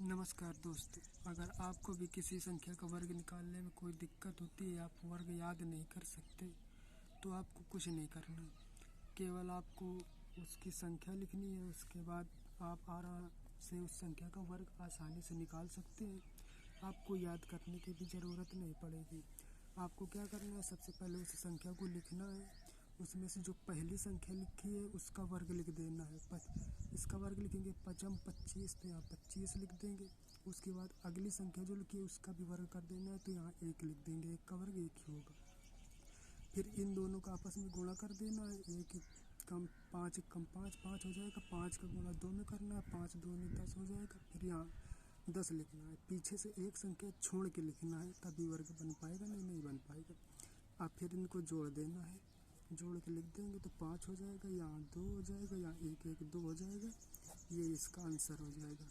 नमस्कार दोस्तों, अगर आपको भी किसी संख्या का वर्ग निकालने में कोई दिक्कत होती है, आप वर्ग याद नहीं कर सकते, तो आपको कुछ नहीं करना। केवल आपको उसकी संख्या लिखनी है। उसके बाद आप आराम से उस संख्या का वर्ग आसानी से निकाल सकते हैं। आपको याद करने की भी ज़रूरत नहीं पड़ेगी। आपको क्या करना है, सबसे पहले उस संख्या को लिखना है। उसमें से जो पहली संख्या लिखी है उसका वर्ग लिख देना है। इसका वर्ग लिखेंगे 5 25, तो यहाँ 25 लिख देंगे। उसके बाद अगली संख्या जो लिखी है उसका भी वर्ग कर देना है, तो यहाँ 1 लिख देंगे। 1 का वर्ग 1 ही होगा। फिर इन दोनों का आपस में गुणा कर देना है। 1 कम 5 कम 5 5 हो जाएगा। 5 का गुणा 2 में करना है। 5 2 में 10 हो जाएगा। फिर यहाँ 10 लिखना है। पीछे से एक संख्या छोड़ के लिखना है, तभी वर्ग बन पाएगा, नहीं बन पाएगा। अब फिर इनको जोड़ देना है। जोड़ के लिख देंगे तो 5 हो जाएगा। यहाँ 2 हो जाएगा। यहाँ 1 1 2 हो जाएगा। ये इसका आंसर हो जाएगा।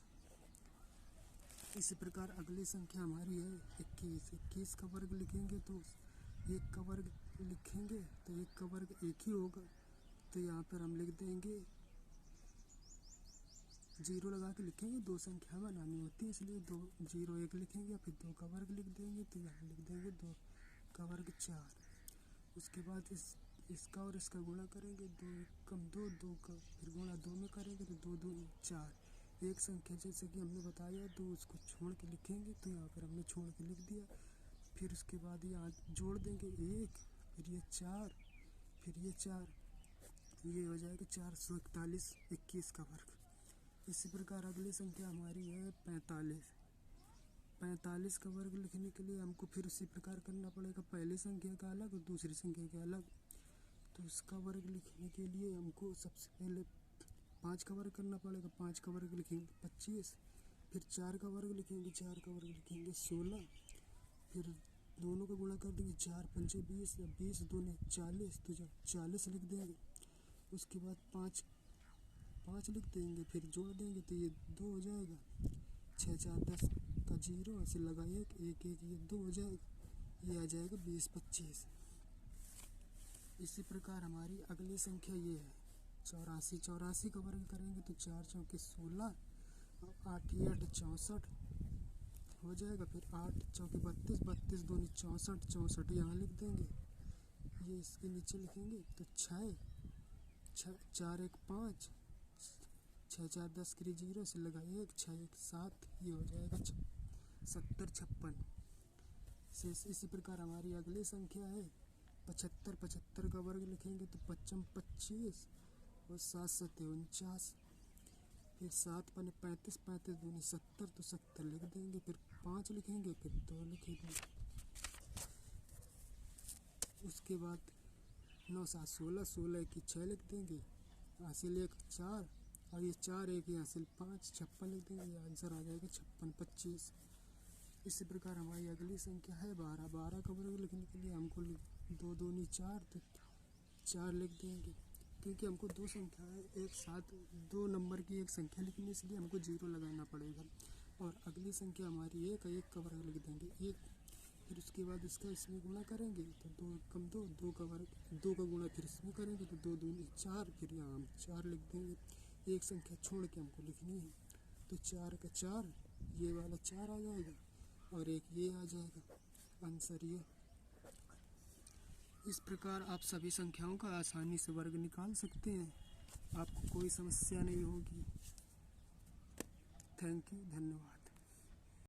इसी प्रकार अगली संख्या हमारी है 21। 21 का वर्ग लिखेंगे तो 1 का वर्ग लिखेंगे तो 1 का वर्ग 1 ही होगा। तो यहाँ पर हम लिख देंगे, 0 लगा के लिखेंगे। 2 संख्या बनानी होती है, इसलिए 2 0 1 लिखेंगे। फिर 2 का वर्ग लिख देंगे, तो यहाँ लिख देंगे 2 का वर्ग 4। उसके बाद इसका और इसका गुणा करेंगे। 2 कम 2 2 का फिर गुणा 2 में करेंगे तो 2 2 4। एक संख्या जैसे कि हमने बताया 2, उसको छोड़ के लिखेंगे, तो यहाँ पर हमने छोड़ के लिख दिया। फिर उसके बाद यहाँ जोड़ देंगे 1, फिर ये 4, फिर ये 4, ये हो जाएगा 441 21 का वर्ग। इसी प्रकार अगली संख्या हमारी है 45। 45 का वर्ग लिखने के लिए हमको फिर उसी प्रकार करना पड़ेगा। पहली संख्या का अलग और दूसरी संख्या का अलग। तो इसका वर्ग लिखने के लिए हमको सबसे पहले 5 का वर्ग करना पड़ेगा। 5 का वर्ग लिखेंगे 25। फिर 4 का वर्ग लिखेंगे। 4 का वर्ग लिखेंगे 16। फिर दोनों का गुणा कर देंगे। 4 5 20, 20 दूने 40, तो 40 लिख देंगे। उसके बाद 5 लिख देंगे। फिर जोड़ देंगे तो ये 2 हो जाएगा। 6 4 10 का 0 ऐसे लगा 1 1 1, ये 2 हो जाएगा। ये आ जाएगा 20 25। इसी प्रकार हमारी अगली संख्या ये है 84। 84 का वर्ग करेंगे तो 4 चौके 16 और 8 8 64 हो जाएगा। फिर 8 चौके 32, 32 दूनी 64, 64 यहाँ लिख देंगे। ये इसके नीचे लिखेंगे तो 6 4 1 5, 6 4 10 के 0 से लगा 1 6 1 7, ये हो जाएगा 70 56। इसी प्रकार हमारी अगली संख्या है 75। 75 का वर्ग लिखेंगे तो 5 25 और 7 7 49। फिर 7 पने 35, 35 दूनी 70, तो 70 लिख देंगे। फिर 5 लिखेंगे, फिर 2 लिखेंगे। उसके बाद 9 7 16, 16 की 6 लिख देंगे। हासिल 1 4 और ये 4 1 हासिल 5, 56 लिख देंगे। ये आंसर आ जाएगा 56 25। इसी प्रकार हमारी अगली संख्या है 12। 12 का वर्ग लिखने के लिए हमको 2 दूनी 4, तो 4 लिख देंगे। क्योंकि हमको 2 संख्या है एक साथ 2 नंबर की एक संख्या लिखनी, इसलिए हमको 0 लगाना पड़ेगा। और अगली संख्या हमारी 1 है। 1 का वर्ग लिख देंगे 1। फिर उसके बाद इसका इसमें गुणा करेंगे तो 2 कम 2, 2 का वर्ग 2 का गुणा फिर इसमें करेंगे तो 2 दूनी 4, फिर यहाँ हम 4 लिख देंगे। एक संख्या छोड़ के हमको लिखनी है, तो 4 का 4, ये वाला 4 आ जाएगा और एक ये आ जाएगा। आंसर ये। इस प्रकार आप सभी संख्याओं का आसानी से वर्ग निकाल सकते हैं। आपको कोई समस्या नहीं होगी। थैंक यू, धन्यवाद।